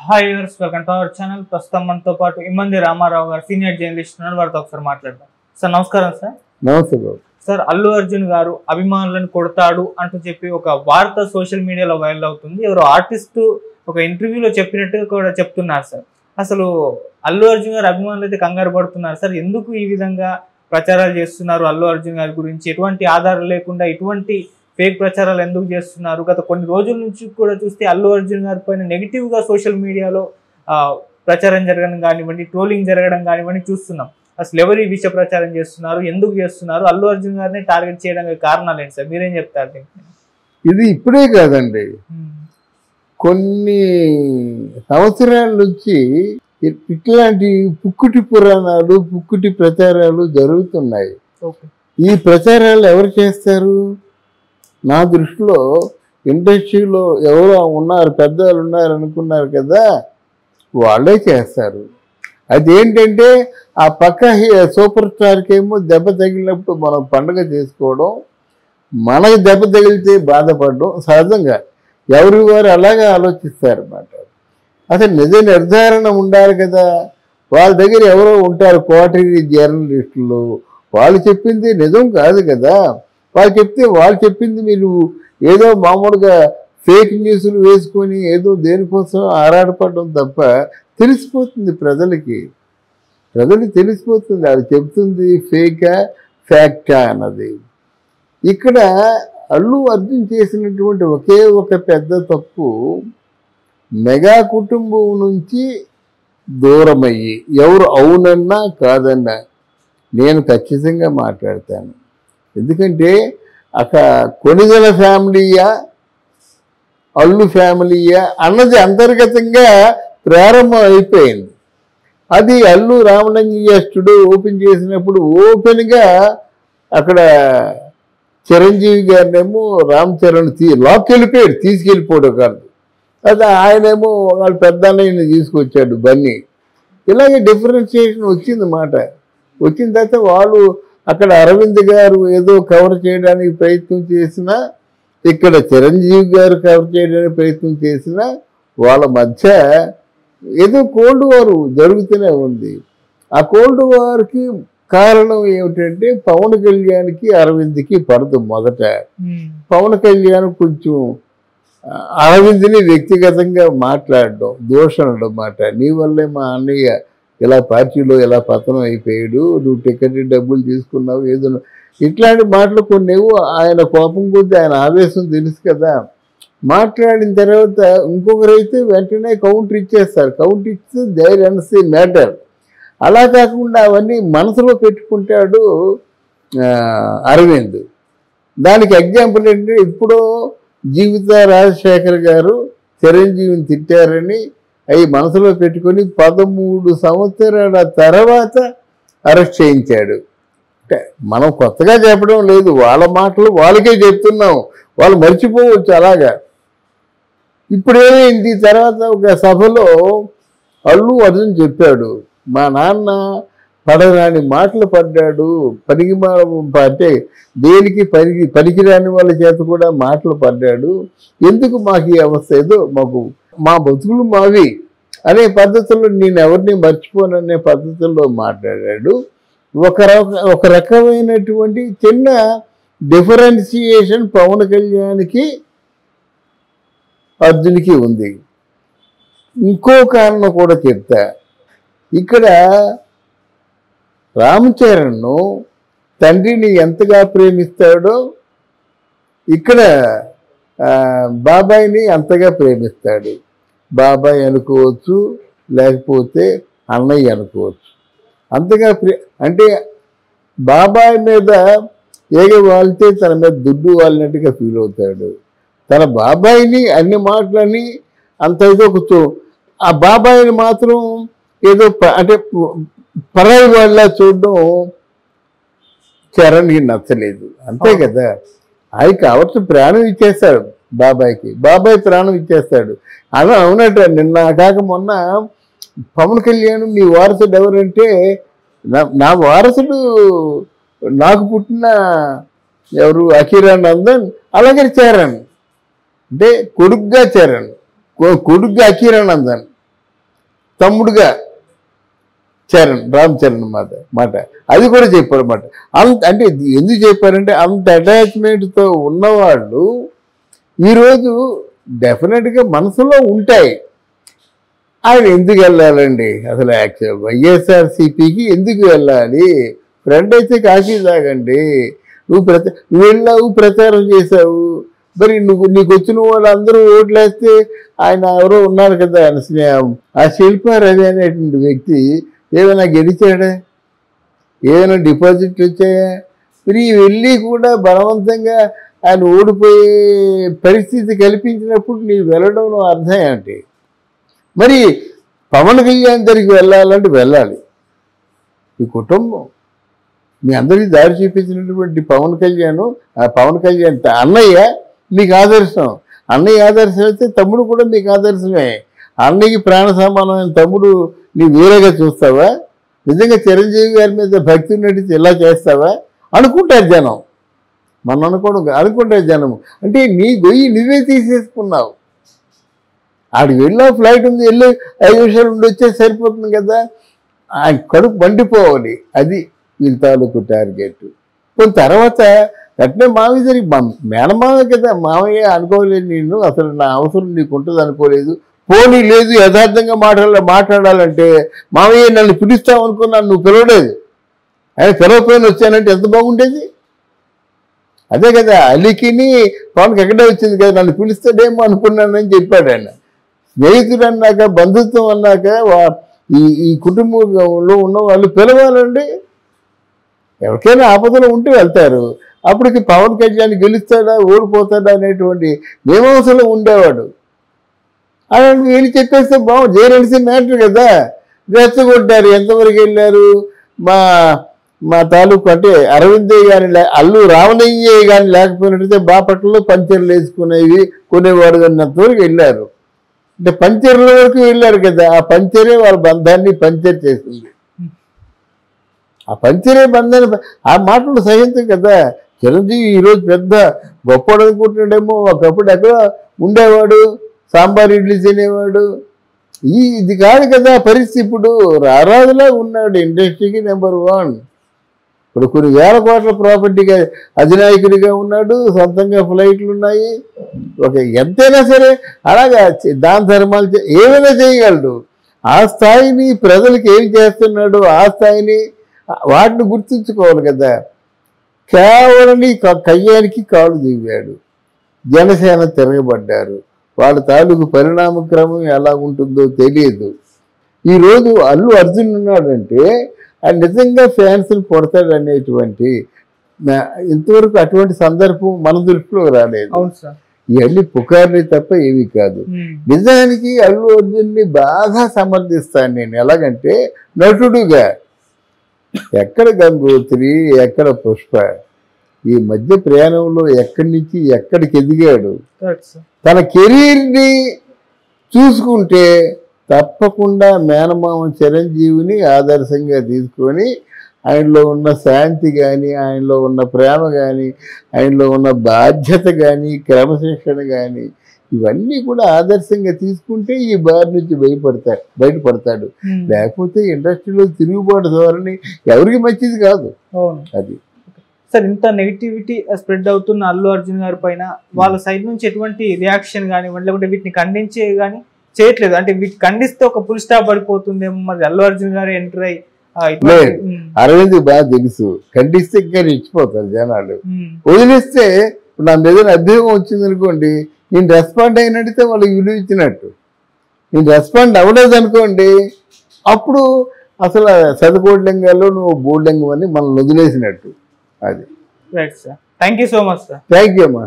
Hi viewers, welcome to our channel. ప్రస్తుతం మనతో పాటు ఇమ్మంది రామారావు గారు సీనియర్ జర్నలిస్ట్ ఉన్నారు. వారితో ఒకసారి మాట్లాడదాం. సార్ నమస్కారం. సార్ నమస్తే బాబు. సార్, అల్లు అర్జున్ గారు అభిమానులను కొడతాడు అంటూ చెప్పి ఒక వార్త సోషల్ మీడియాలో వైరల్ అవుతుంది. ఎవరో ఆర్టిస్ట్ ఒక ఇంటర్వ్యూలో చెప్పినట్టుగా కూడా చెప్తున్నారు. సార్, అసలు అల్లు అర్జున్ గారు అభిమానులు అయితే కంగారు పడుతున్నారు. సార్, ఎందుకు ఈ విధంగా ప్రచారాలు చేస్తున్నారు? అల్లు అర్జున్ గారి గురించి ఎటువంటి ఆధారం లేకుండా ఇటువంటి ఫేక్ ప్రచారాలు ఎందుకు చేస్తున్నారు? గత కొన్ని రోజుల నుంచి కూడా చూస్తే అల్లు అర్జున్ గారి పైన నెగిటివ్గా సోషల్ మీడియాలో ప్రచారం జరగడం కానివ్వండి, ట్రోలింగ్ జరగడం కానివ్వండి చూస్తున్నాం. అసలు ఎవరు ఈ విషయ ప్రచారం చేస్తున్నారు, ఎందుకు చేస్తున్నారు? అల్లు అర్జున్ గారిని టార్గెట్ చేయడానికి కారణాలు ఏంటి సార్? మీరేం చెప్తారు? ఇది ఇప్పుడే కాదండి, కొన్ని సంవత్సరాల నుంచి ఇట్లాంటి పుక్కుటి పురాణాలు, పుక్కుటి ప్రచారాలు జరుగుతున్నాయి. ఈ ప్రచారాలు ఎవరు చేస్తారు? నా దృష్టిలో ఇండస్ట్రీలో ఎవరో ఉన్నారు, పెద్దవాళ్ళు ఉన్నారు అనుకున్నారు కదా, వాళ్ళే చేస్తారు. అదేంటంటే ఆ పక్క సూపర్ స్టార్కి ఏమో దెబ్బ తగిలినప్పుడు మనం పండుగ చేసుకోవడం, మనకు దెబ్బ తగిలితే బాధపడడం సహజంగా ఎవరి వారు అలాగే ఆలోచిస్తారన్నమాట. అసలు నిజ నిర్ధారణ ఉండాలి కదా. వాళ్ళ దగ్గర ఎవరో ఉంటారు కోటరీ జర్నలిస్టులు, వాళ్ళు చెప్పింది నిజం కాదు కదా. వాళ్ళు చెప్పింది మీరు ఏదో మామూలుగా ఫేక్ న్యూస్లు వేసుకొని ఏదో దేనికోసం ఆరాటపడడం తప్ప తెలిసిపోతుంది ప్రజలకి తెలిసిపోతుంది అది చెప్తుంది ఫేకా ఫ్యాక్టా అన్నది. ఇక్కడ అల్లు అర్జున్ చేసినటువంటి ఒకే ఒక పెద్ద తప్పు, మెగా కుటుంబం నుంచి దూరమయ్యి, ఎవరు అవునన్నా కాదన్నా నేను ఖచ్చితంగా మాట్లాడతాను. ఎందుకంటే అక్కడ కొణిదెల ఫ్యామిలీయా అల్లు ఫ్యామిలీయా అన్నది అంతర్గతంగా ప్రారంభం అయిపోయింది. అది అల్లు రామలింగయ్య స్టూడియో ఓపెన్ చేసినప్పుడు ఓపెన్గా అక్కడ చిరంజీవి గారినేమో రామ్ చరణ్ తీసుకెళ్ళిపోయాడు కాదు. అది ఆయనేమో వాళ్ళ పెద్ద అన్నయ్యని తీసుకొచ్చాడు బన్నీ. ఇలాగే డిఫరెన్షియేషన్ వచ్చిందన్నమాట. వచ్చిన తర్వాత వాళ్ళు అక్కడ అరవింద్ గారు ఏదో కవర్ చేయడానికి ప్రయత్నం చేసినా, ఇక్కడ చిరంజీవి గారు కవర్ చేయడానికి ప్రయత్నం చేసినా వాళ్ళ మధ్య ఏదో కోల్డ్ వార్ జరుగుతూనే ఉంది. ఆ కోల్డ్ వార్కి కారణం ఏమిటంటే పవన్ కళ్యాణ్కి అరవింద్కి పడదు. మొదట పవన్ కళ్యాణ్ కొంచెం అరవింద్ని వ్యక్తిగతంగా మాట్లాడడం, దోషణడం మాట. నీ వల్లే మా అన్నయ్య ఇలా పార్టీలో ఇలా పతనం అయిపోయాడు, నువ్వు టికెట్ డబ్బులు తీసుకున్నావు, ఏదో ఇట్లాంటి మాటలు కొన్నేవో ఆయన కోపం కొద్ది, ఆయన ఆవేశం తెలుసు కదా. మాట్లాడిన తర్వాత ఇంకొకరైతే వెంటనే కౌంటర్ ఇచ్చేస్తారు. కౌంటర్ ఇస్తే దేర్ ఎండ్స్ ది మ్యాటర్. అలా కాకుండా అవన్నీ మనసులో పెట్టుకుంటాడు అరవింద్. దానికి ఎగ్జాంపుల్ ఏంటంటే ఇప్పుడు జీవిత రాజశేఖర్ గారు చిరంజీవిని తిట్టారని అవి మనసులో పెట్టుకొని 13 సంవత్సరాల తర్వాత అరెస్ట్ చేయించాడు. మనం కొత్తగా చెప్పడం లేదు, వాళ్ళ మాటలు వాళ్ళకే చెప్తున్నాం, వాళ్ళు మర్చిపోవచ్చు. అలాగా ఇప్పుడు ఏమైంది, తర్వాత ఒక సభలో అల్లు అర్జున్ చెప్పాడు, మా నాన్న పడరాని మాటలు పడ్డాడు, అంటే దేనికి పనికిరాని వాళ్ళ చేత కూడా మాటలు పడ్డాడు, ఎందుకు మాకు ఈ అవస్థ, ఏదో మాకు మా బతుకులు మావి అనే పద్ధతుల్లో నేను ఎవరిని మర్చిపోననే పద్ధతుల్లో మాట్లాడాడు. ఒక రకమైనటువంటి చిన్న డిఫరెన్షియేషన్ పవన్ కళ్యాణ్కి అర్జున్కి ఉంది. ఇంకో కారణం కూడా చెప్తా. ఇక్కడ రామ్ చరణ్ను తండ్రిని ఎంతగా ప్రేమిస్తాడో ఇక్కడ బాబాయిని అంతగా ప్రేమిస్తాడు. బాబాయ్ అనుకోవచ్చు, లేకపోతే అన్నయ్య అనుకోవచ్చు. అంతగా అంటే బాబాయ్ మీద వాళ్తే తన మీద దుడ్డు వాలినట్టుగా ఫీల్ అవుతాడు. తన బాబాయిని అన్ని మాటలని అంత ఏదో ఆ బాబాయిని మాత్రం ఏదో అంటే పరాయి వాళ్ళ చూడడం చరణ్కి నచ్చలేదు. అంతే కదా. ఆయన కావచ్చు ప్రాణం ఇచ్చేస్తాడు బాబాయ్కి, బాబాయ్ ప్రాణం ఇచ్చేస్తాడు. అలా అవునట. నిన్న కాక మొన్న పవన్ కళ్యాణ్ మీ వారసుడు ఎవరంటే, నా వారసుడు నాకు పుట్టిన ఎవరు అఖీరానందన్, అలాగే చరణ్ అంటే కొడుగ్గా చరణ్, కొడుగ్గా అఖీరానందన్. తమ్ముడుగా రామ్ చరణ్ మాట అది కూడా చెప్పారు అన్నమాట. అంటే ఎందుకు చెప్పారంటే అంత అటాచ్మెంట్తో ఉన్నవాళ్ళు ఈరోజు డెఫినెట్గా మనసులో ఉంటాయి. ఆయన ఎందుకు వెళ్ళాలండి అసలు? యాక్చువల్ వైఎస్ఆర్సీపీకి ఎందుకు వెళ్ళాలి? ఫ్రెండ్ అయితే కాశీ తాగండి. నువ్వు వెళ్ళావు, ప్రచారం చేశావు, మరి నీకు వచ్చిన వాళ్ళు అందరూ ఓట్లు వేస్తే ఆయన ఎవరో ఉన్నారు కదా ఆ శిల్పారవి అనేటువంటి వ్యక్తి ఏమైనా గెలిచాడా? ఏమైనా డిపాజిట్లు వచ్చాయా? మరి వెళ్ళి కూడా బలవంతంగా ఆయన ఓడిపోయే పరిస్థితి కల్పించినప్పుడు నీ వెళ్ళడంలో అర్థం ఏంటి? మరి పవన్ కళ్యాణ్ దగ్గరికి వెళ్ళాలంటే వెళ్ళాలి. ఈ కుటుంబం మీ అందరికీ దారి చూపించినటువంటి పవన్ కళ్యాణ్ అన్నయ్య మీకు ఆదర్శం. అన్నయ్య ఆదర్శం అయితే తమ్ముడు కూడా మీకు ఆదర్శమే. అన్నయ్యకి ప్రాణ సమానమైన తమ్ముడు నీ వేరేగా చూస్తావా? నిజంగా చిరంజీవి గారి మీద భక్తి నడిచి ఇలా చేస్తావా అనుకుంటారు జనం. మనం అనుకుంటారు జనం. అంటే నీ గొయ్యి నువ్వే తీసేసుకున్నావు. ఆడికి వెళ్ళా, ఫ్లైట్ ఉంది, వెళ్ళి 5 నిమిషాలు ఉండి వచ్చే సరిపోతుంది కదా. ఆయన కడుపు మండిపోవాలి. అది వీళ్ళ తాలూకు టార్గెట్. కొన్ని తర్వాత అట్నే మామయ్య జరిగి మేనమామ కదా, మామయ్య అనుకోలేదు నేను, అసలు నా అవసరం నీకు ఉంటుంది అనుకోలేదు, పోనీ లేదు యథార్థంగా మాట్లాడాలంటే మామయ్య నన్ను పిలుస్తావు అనుకున్నాను, నువ్వు పిలవలేదు. ఆయన పిలవపోయిన వచ్చానంటే ఎంత బాగుండేది. అదే కదా అలీకిని పవన్కి ఎక్కడే వచ్చింది కదా, నన్ను పిలుస్తాడేమో అనుకున్నానని చెప్పాడు ఆయన. స్నేహితుడు అన్నాక, బంధుత్వం అన్నాక ఈ కుటుంబంలో ఉన్న వాళ్ళు పిలవాలండి. ఎవరికైనా ఆపదలో ఉంటే వెళ్తారు. అప్పటికి పవన్ కళ్యాణ్ గెలుస్తాడా ఓడిపోతాడా అనేటువంటి మీమాంసలో ఉండేవాడు. అలాంటి వీళ్ళు చెప్పేస్తే బాగుంది. జయలలిత మ్యాటర్ కదా, రెచ్చగొట్టారు. ఎంతవరకు వెళ్ళారు? మా తాలూకు అంటే అరవిందయ్య కానీ అల్లు రామలింగయ్య కానీ లేకపోయినట్టయితే బాపట్లలో పంచర్లు వేసుకునేవి కొనేవాడు అన్నంతవరకు వెళ్ళారు. అంటే పంచర్ల వరకు వెళ్ళారు కదా, ఆ పంచరే వాళ్ళ బంధాన్ని పంచర్ చేసింది. ఆ పంచరే బంధాన్ని ఆ మాటలు సహించం కదా. చిరంజీవి ఈరోజు పెద్ద గొప్పడు అనుకుంటున్నాడేమో, ఒకప్పుడు ఎక్కడ ఉండేవాడు, సాంబార్ ఇడ్లీ తినేవాడు. ఇది కాదు కదా పరిస్థితి. ఇప్పుడు రారాజులా ఉన్నాడు, ఇండస్ట్రీకి నెంబర్ 1. ఇప్పుడు కొన్ని వేల కోట్ల ప్రాపర్టీగా అధినాయకుడిగా ఉన్నాడు, సొంతంగా ఫ్లైట్లు ఉన్నాయి. ఎంతైనా సరే అలాగా దాన ధర్మాలు ఏమైనా చేయగలడు. ఆ స్థాయిని ప్రజలకు ఏం చేస్తున్నాడు, ఆ స్థాయిని వాటిని గుర్తుంచుకోవాలి కదా. కేవలం కయ్యానికి కాలు దిగాడు. జనసేన తిరగబడ్డారు. వాళ్ళ తాలూకు పరిణామ క్రమం ఎలా ఉంటుందో తెలియదు. ఈరోజు అల్లు అర్జున్ ఉన్నాడంటే ఆయన నిజంగా ఫ్యాన్స్ని కొడతాడు అనేటువంటి ఇంతవరకు అటువంటి సందర్భం మన దృష్టిలో రాలేదు. ఇవన్నీ పుకార్లే తప్ప ఏవి కాదు. నిజానికి అల్లు అర్జున్ని బాగా సమర్థిస్తాను నేను. ఎలాగంటే నటుడుగా ఎక్కడ గంగోత్రి, ఎక్కడ పుష్ప, ఈ మధ్య ప్రయాణంలో ఎక్కడి నుంచి ఎక్కడికి ఎదిగాడు. తన కెరీర్ని చూసుకుంటే తప్పకుండా మేనమామ చిరంజీవిని ఆదర్శంగా తీసుకొని ఆయనలో ఉన్న శాంతి కానీ, ఆయనలో ఉన్న ప్రేమ కానీ, ఆయనలో ఉన్న బాధ్యత కానీ, క్రమశిక్షణ కానీ ఇవన్నీ కూడా ఆదర్శంగా తీసుకుంటే ఈ బారి నుంచి బయటపడతాడు. లేకపోతే ఇండస్ట్రీలో తిరుగుబాటు ధోరణి ఎవరికి మంచిది కాదు. అది సార్, ఇంత నెగిటివిటీ స్ప్రెడ్ అవుతున్న అల్లు అర్జున్ గారి పైన వాళ్ళ సైడ్ నుంచి ఎటువంటి రియాక్షన్ కానివ్వండి, లేకుంటే వీటిని ఖండించే కానీ చేయట్లేదు. అంటే వీటిని ఖండిస్తే ఒక ఫుల్ స్టాప్ పడిపోతుందేమో. మరి అల్లు అర్జున్ గారు ఎంటర్ అయ్యి అరవింద్ బాగా తెలుసు, ఖండిస్తే ఇంకా రెచ్చిపోతారు జనాలు. వదిలేస్తే నా మీద అభ్యూహం వచ్చింది అనుకోండి, నేను రెస్పాండ్ అయినట్టయితే వాళ్ళకి విలువ ఇచ్చినట్టు. నేను రెస్పాండ్ అవ్వలేదు అనుకోండి, అప్పుడు అసలు సదకోట్లింగాల్లో నువ్వు బోర్లింగం అని మనల్ని వదిలేసినట్టు. అది right sir. Thank you so much sir. Thank you అమ్మా.